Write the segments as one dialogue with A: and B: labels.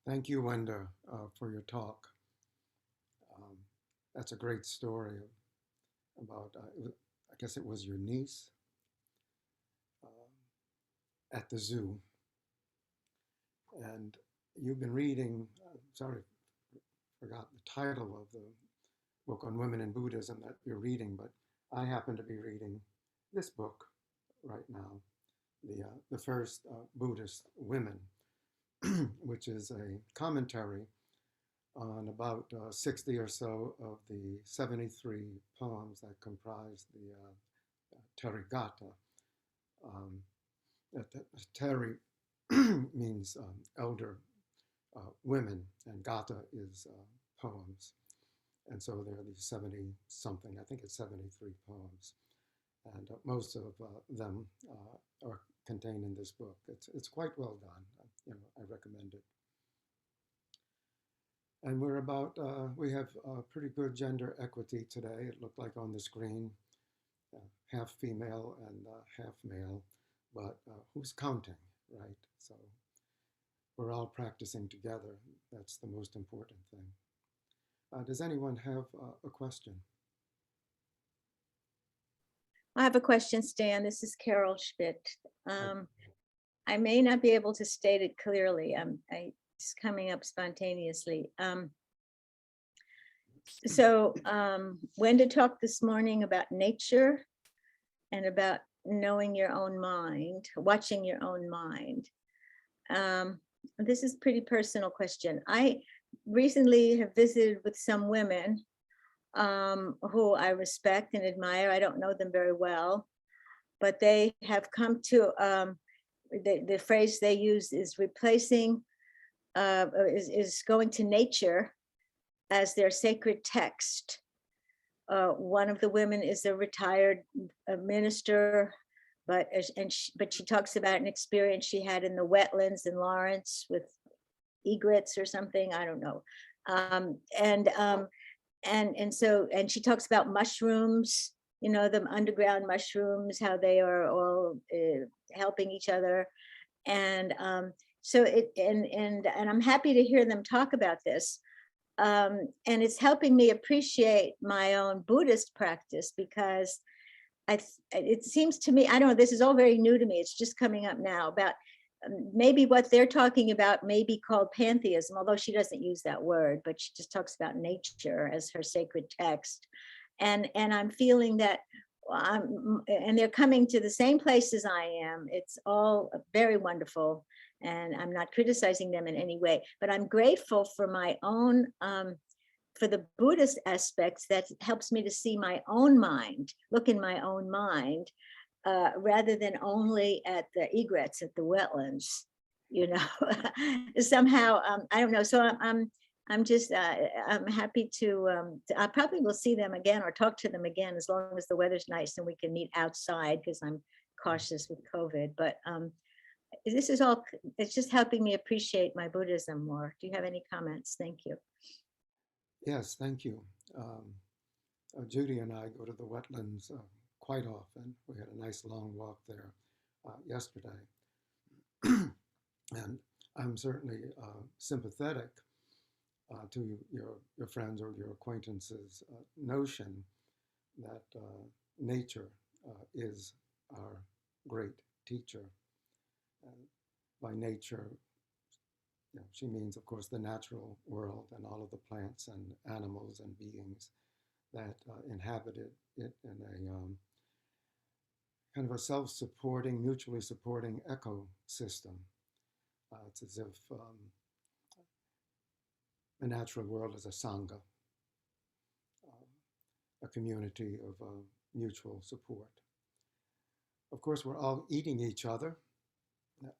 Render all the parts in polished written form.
A: Thank you, Wenda, for your talk. Um, that's a great story about, I guess it was your niece at the zoo. And you've been reading, sorry, forgot the title of the book on women in Buddhism that you're reading, but I happen to be reading this book right now, the first Buddhist women, which is a commentary on about 60 or so of the 73 poems that comprise the Therigatha. Um, Teri means elder women, and Gata is poems. And so there are these 70 something, I think it's 73 poems. And most of them are contained in this book. It's quite well done. I recommend it. And we have pretty good gender equity today. It looked like on the screen, half female and half male, but who's counting, right? So we're all practicing together. That's the most important thing. Does anyone have a question?
B: I have a question, Stan. This is Carol Schmidt. I may not be able to state it clearly. It's coming up spontaneously. Wenda talked this morning about nature and about knowing your own mind, watching your own mind. This is a pretty personal question. I recently have visited with some women who I respect and admire. I don't know them very well, but they have come to, the phrase they use is replacing, is going to nature as their sacred text. One of the women is a retired minister, but she talks about an experience she had in the wetlands in Lawrence with egrets or something, I don't know. And she talks about mushrooms, the underground mushrooms, how they are all helping each other. And I'm happy to hear them talk about this. And it's helping me appreciate my own Buddhist practice, because it seems to me, I don't know, this is all very new to me. It's just coming up now about maybe what they're talking about may be called pantheism, although she doesn't use that word, but she just talks about nature as her sacred text. And I'm feeling that, and they're coming to the same place as I am. It's all very wonderful. And I'm not criticizing them in any way, but I'm grateful for my own, for the Buddhist aspects that helps me to see my own mind, look in my own mind, rather than only at the egrets, at the wetlands, somehow, I don't know. So I'm just, I'm happy to, I probably will see them again or talk to them again, as long as the weather's nice and we can meet outside, because I'm cautious with COVID. But this is all, it's just helping me appreciate my Buddhism more. Do you have any comments? Thank you.
A: Yes, thank you. Judy and I go to the wetlands quite often. We had a nice long walk there yesterday. And I'm certainly sympathetic to your friends or your acquaintances' notion that nature is our great teacher. By nature, she means, of course, the natural world and all of the plants and animals and beings that inhabited it in a kind of a self-supporting, mutually supporting ecosystem. It's as if the natural world is a sangha, a community of mutual support. Of course, we're all eating each other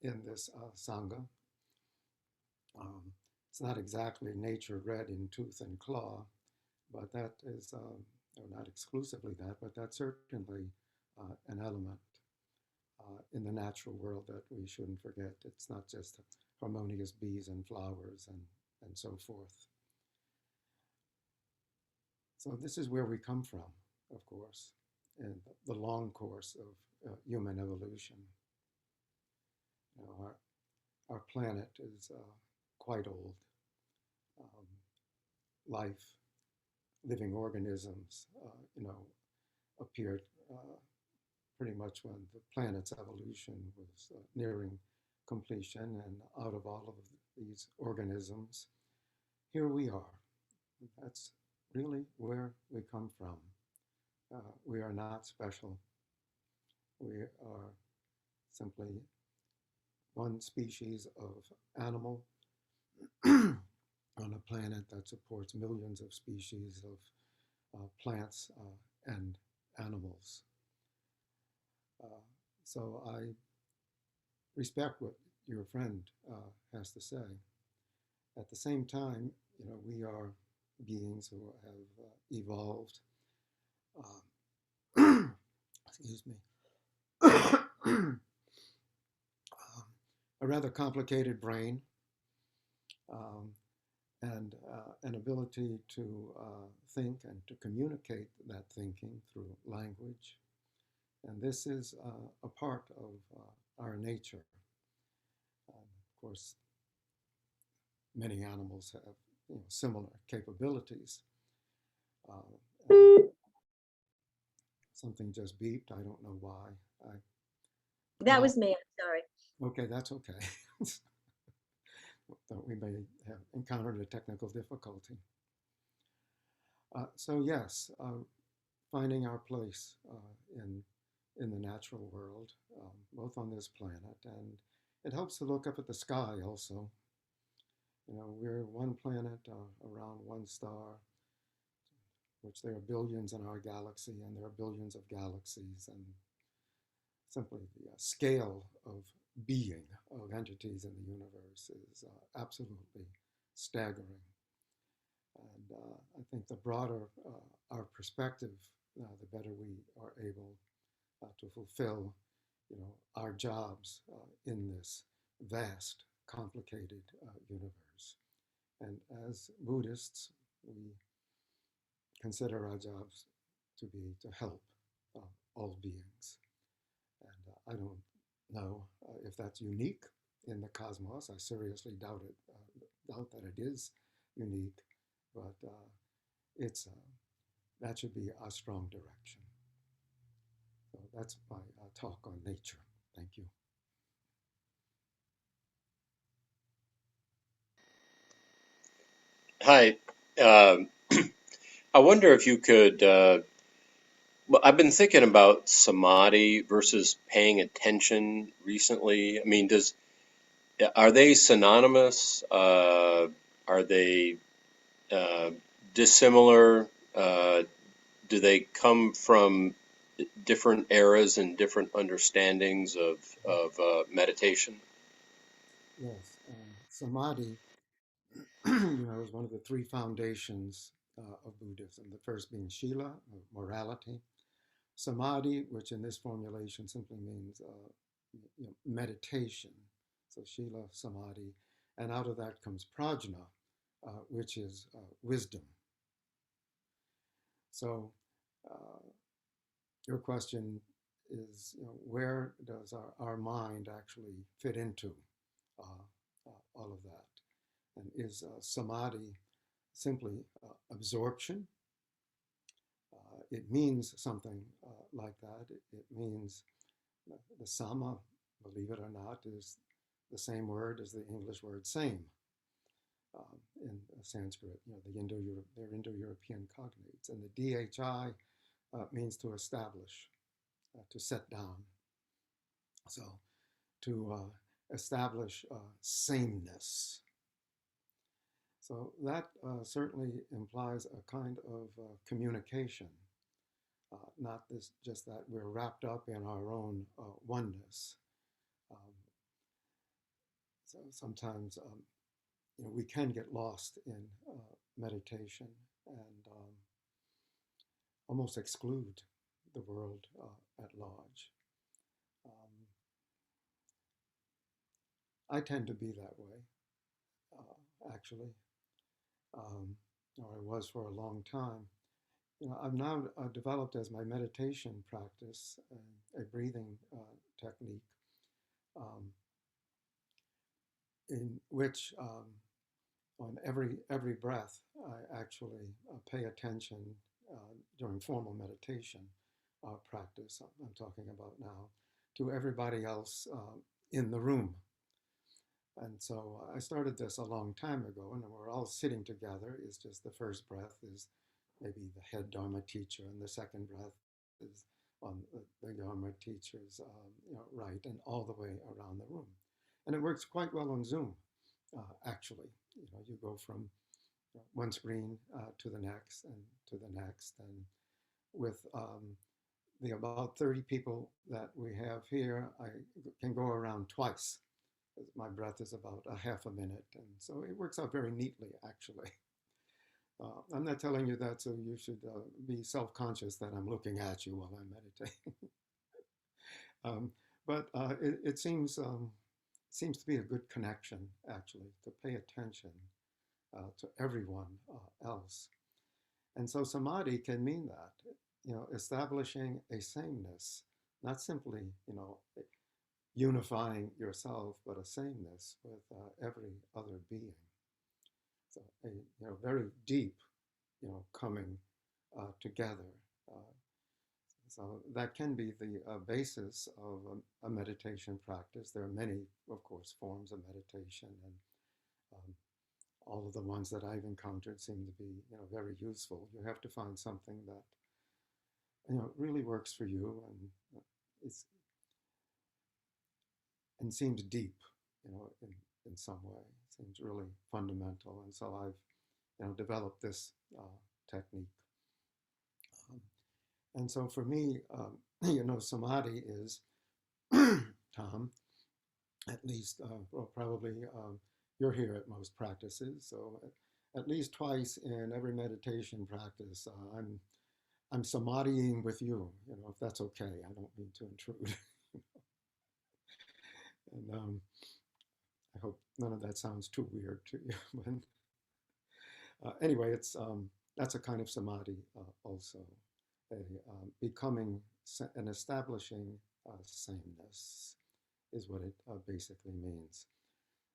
A: in this sangha. It's not exactly nature red in tooth and claw, but that is, or not exclusively that, but that's certainly an element in the natural world that we shouldn't forget. It's not just harmonious bees and flowers and so forth. So this is where we come from, of course, in the long course of human evolution. Our planet is quite old. Um, Life, living organisms, appeared pretty much when the planet's evolution was nearing completion, and out of all of these organisms, here we are. That's really where we come from. We are not special. We are simply one species of animal on a planet that supports millions of species of plants and animals. So I respect what your friend has to say. At the same time, we are beings who have evolved, excuse me, a rather complicated brain, and an ability to think and to communicate that thinking through language. And this is a part of our nature. Of course, many animals have similar capabilities. Something just beeped. I don't know why.
B: That was me. I'm sorry.
A: Okay, that's okay. We may have encountered a technical difficulty. So yes, finding our place in the natural world, both on this planet, and it helps to look up at the sky also. We're one planet around one star, which there are billions in our galaxy, and there are billions of galaxies, and simply the scale of being, of entities in the universe is absolutely staggering. And I think the broader our perspective, the better we are able to fulfill, our jobs in this vast, complicated universe. And as Buddhists, we consider our jobs to be to help all beings. And I don't know if that's unique in the cosmos. I seriously doubt that it is unique, but it's that should be a strong direction. So that's my talk on nature. Thank you.
C: Hi. I wonder if you could. Well, I've been thinking about samadhi versus paying attention recently. I mean, are they synonymous? Are they uh, dissimilar? Do they come from different eras and different understandings of meditation?
A: Yes, samadhi, is one of the three foundations of Buddhism. The first being shila, morality. Samadhi, which in this formulation simply means meditation. So shila, samadhi, and out of that comes prajna, which is wisdom. So your question is, where does our mind actually fit into all of that? And is samadhi simply absorption? It means something like that. It means the sama, believe it or not, is the same word as the English word same in Sanskrit. They're Indo-European cognates, and the dhi means to establish, to set down. So to establish sameness. So that certainly implies a kind of communication, not just that we're wrapped up in our own oneness. So sometimes we can get lost in meditation and almost exclude the world at large. I tend to be that way, actually, or I was for a long time. I've now developed as my meditation practice a breathing technique in which on every breath, I actually pay attention during formal meditation practice, I'm talking about now, to everybody else in the room. And so I started this a long time ago, and we're all sitting together. It's just the first breath is maybe the head Dharma teacher, and the second breath is on the Dharma teacher's right, and all the way around the room. And it works quite well on Zoom, actually. You go from one screen to the next and to the next, and with the about 30 people that we have here, I can go around twice. My breath is about a half a minute, and so it works out very neatly, actually. I'm not telling you that so you should be self-conscious that I'm looking at you while I'm meditating. But it seems to be a good connection, actually, to pay attention to everyone else. And so samadhi can mean that, establishing a sameness, not simply, unifying yourself, but a sameness with every other being. So a very deep, coming together. So that can be the basis of a meditation practice. There are many, of course, forms of meditation, and all of the ones that I've encountered seem to be, very useful. You have to find something that, really works for you and seems deep, in some way. It seems really fundamental, and so I've, developed this technique. And so for me, samadhi is, Tom, at least, well, probably you're here at most practices, so at least twice in every meditation practice, I'm samadhiing with you, if that's okay. I don't mean to intrude. And I hope none of that sounds too weird to you. But anyway, that's a kind of samadhi also, becoming and establishing sameness is what it basically means.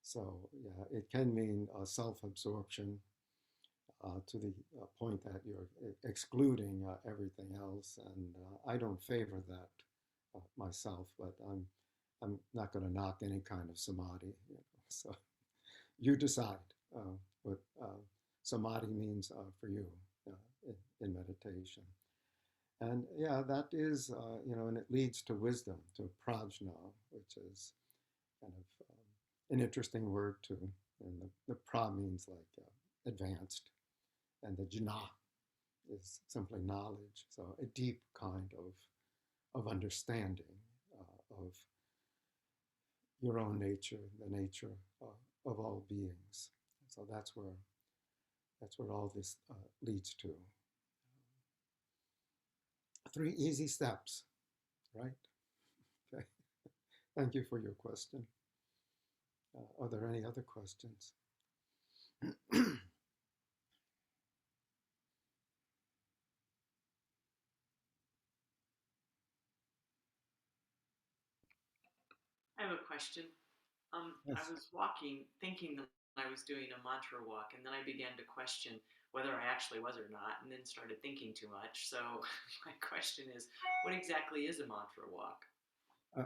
A: So yeah, it can mean self-absorption to the point that you're excluding everything else, and I don't favor that myself, but I'm not going to knock any kind of samadhi. So you decide what samadhi means for you in meditation. And yeah, that is, and it leads to wisdom, to prajna, which is kind of an interesting word too. And the pra means like advanced, and the jna is simply knowledge. So a deep kind of understanding of your own nature, the nature of all beings. So that's where all this leads to. 3 easy steps, right? Okay. Thank you for your question. Are there any other questions?
D: I have a question.
A: Yes.
D: I was walking, thinking that I was doing a mantra walk, and then I began to question whether I actually was or not, and then started thinking too much. So my question is, what exactly is a mantra walk?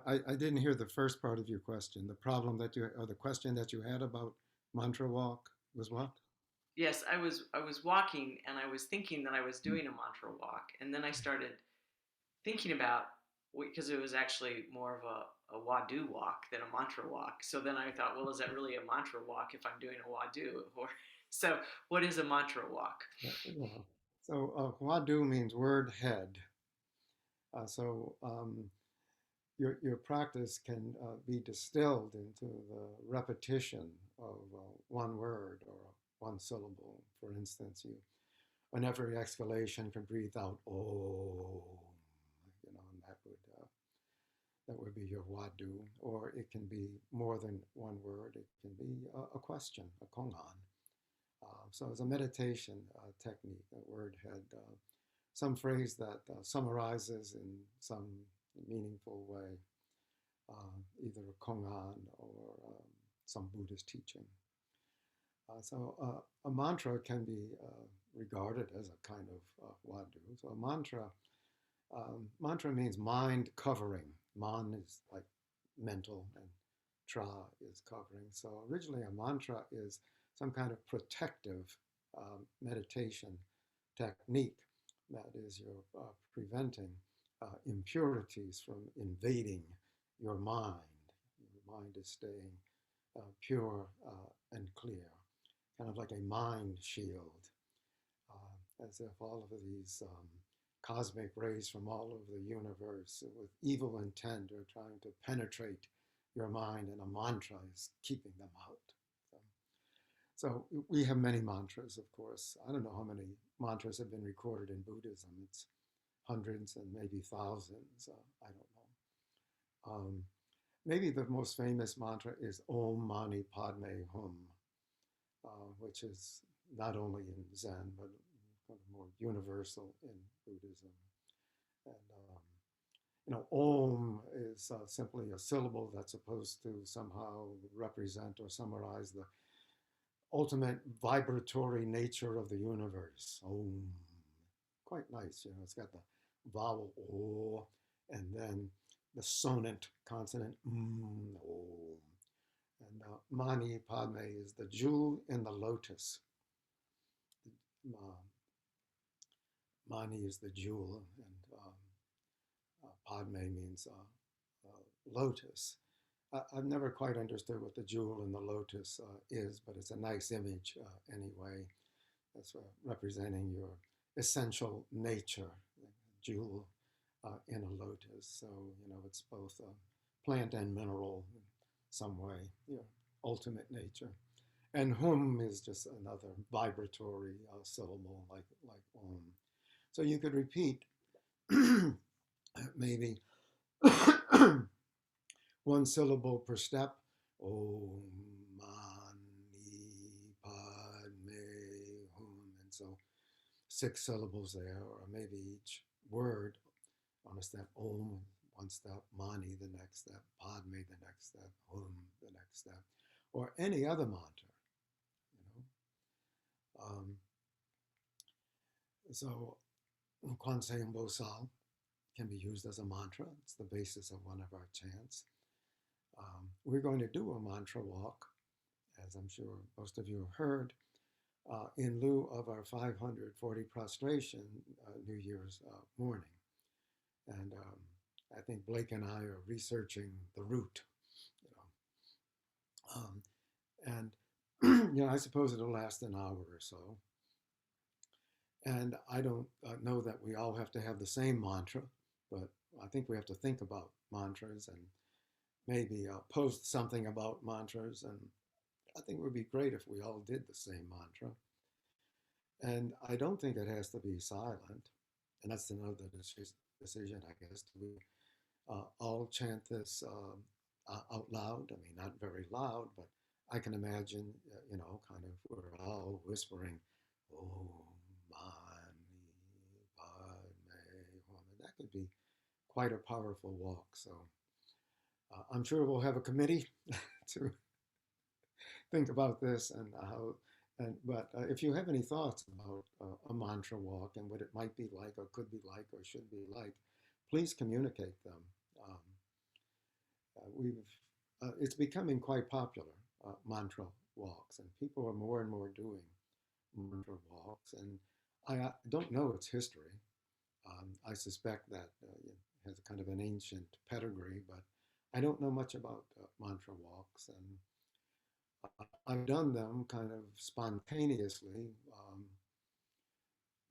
A: I didn't hear the first part of your question. The problem that you, or the question that you had about mantra walk was what?
D: Yes, I was walking, and I was thinking that I was doing a mantra walk, and then I started thinking about, because it was actually more of a hwadu walk than a mantra walk. So then I thought, well, is that really a mantra walk if I'm doing a hwadu? Or so, what is a mantra walk?
A: Yeah. So hwadu means word head. So your practice can be distilled into the repetition of one word or one syllable. For instance, you on every exhalation can breathe out "oh," and that would be your hwadu. Or it can be more than one word. It can be a question, a kongan. So it's a meditation technique, a word head, some phrase that summarizes in some meaningful way, either a kongan or some Buddhist teaching. A mantra can be regarded as a kind of hwadu. So a mantra means mind covering. Man is like mental and tra is covering. So originally a mantra is some kind of protective meditation technique that is you're preventing impurities from invading your mind. Your mind is staying pure and clear, kind of like a mind shield, as if all of these cosmic rays from all over the universe with evil intent are trying to penetrate your mind, and a mantra is keeping them out. So we have many mantras, of course. I don't know how many mantras have been recorded in Buddhism. It's hundreds and maybe thousands. I don't know. Maybe the most famous mantra is Om Mani Padme Hum, which is not only in Zen, but kind of more universal in Buddhism. And, Om is simply a syllable that's supposed to somehow represent or summarize the ultimate vibratory nature of the universe. Om. Quite nice, it's got the vowel O and then the sonant consonant Om. And Mani Padme is the jewel in the lotus. Mani is the jewel, and Padme means lotus. I've never quite understood what the jewel in the lotus is, but it's a nice image anyway. That's representing your essential nature, jewel in a lotus. So, it's both plant and mineral in some way, your ultimate nature. And hum is just another vibratory syllable like om. So you could repeat maybe one syllable per step. Om Mani Padme Hum. And so 6 syllables there, or maybe each word on a step. Om, one step. Mani, the next step. Padme, the next step. Hum, the next step. Or any other mantra. So Kwanseum Bosal can be used as a mantra. It's the basis of one of our chants. We're going to do a mantra walk, as I'm sure most of you have heard, in lieu of our 540 prostration New Year's morning. And I think Blake and I are researching the route. And I suppose it'll last an hour or so. And I don't know that we all have to have the same mantra, but I think we have to think about mantras and maybe post something about mantras. And I think it would be great if we all did the same mantra. And I don't think it has to be silent. And that's another decision, I guess. We all chant this out loud. I mean, not very loud, but I can imagine, kind of we're all whispering, oh, Mani Padme Hum. That could be quite a powerful walk. So I'm sure we'll have a committee to think about this and how. But if you have any thoughts about a mantra walk and what it might be like, or could be like, or should be like, please communicate them. It's becoming quite popular, mantra walks, and people are more and more doing mantra walks. And I don't know its history. I suspect that it has kind of an ancient pedigree, but I don't know much about mantra walks. And I've done them kind of spontaneously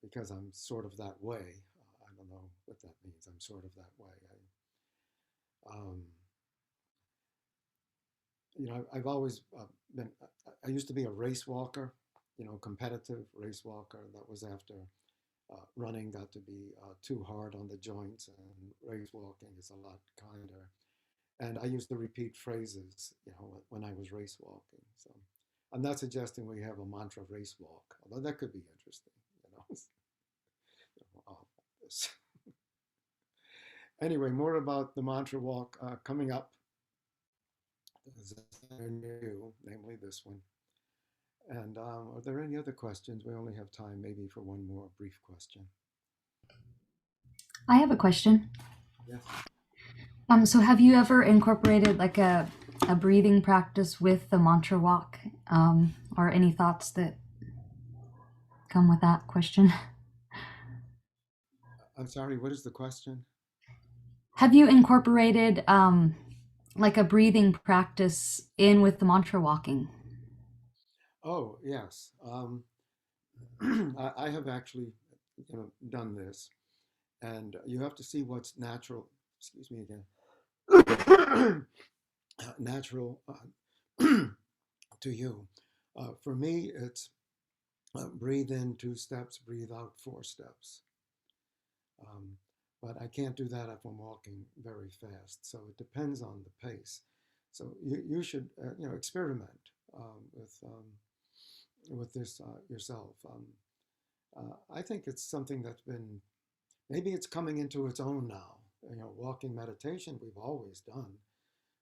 A: because I'm sort of that way. I don't know what that means. I'm sort of that way. I've always been, I used to be a race walker, competitive race walker. That was after running got to be too hard on the joints, and race walking is a lot kinder. And I used to repeat phrases, when I was race walking. So I'm not suggesting we have a mantra race walk, although that could be interesting, all this. Anyway, more about the mantra walk coming up. Near you, namely this one. And are there any other questions? We only have time maybe for one more brief question.
E: I have a question.
A: Yes.
E: So have you ever incorporated like a breathing practice with the mantra walk, or any thoughts that come with that question?
A: I'm sorry, what is the question?
E: Have you incorporated like a breathing practice in with the mantra walking?
A: Oh, yes. I have actually, done this, and you have to see what's natural. Excuse me again. Natural to you. For me, it's breathe in 2 steps, breathe out 4 steps. Um, but I can't do that if I'm walking very fast. So it depends on the pace. So you should experiment with this yourself. I think it's something that's been, maybe it's coming into its own now. Walking meditation we've always done,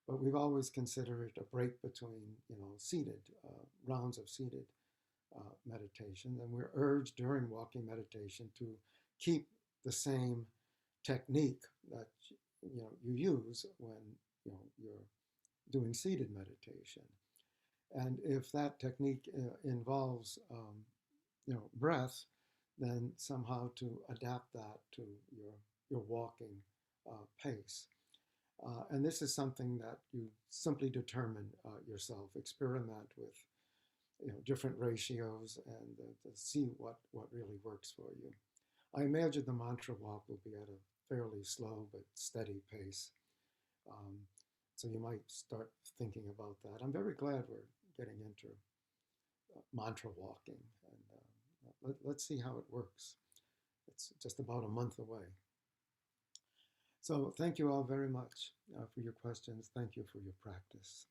A: but we've always considered it a break between seated rounds of seated meditation, and we're urged during walking meditation to keep the same technique that you use when you're doing seated meditation. And if that technique involves breath, then somehow to adapt that to your walking pace. And this is something that you simply determine yourself, experiment with different ratios, and to see what really works for you. I imagine the mantra walk will be at a fairly slow but steady pace. Um, so you might start thinking about that. I'm very glad we're getting into mantra walking, and let's see how it works. It's just about a month away. So thank you all very much for your questions. Thank you for your practice.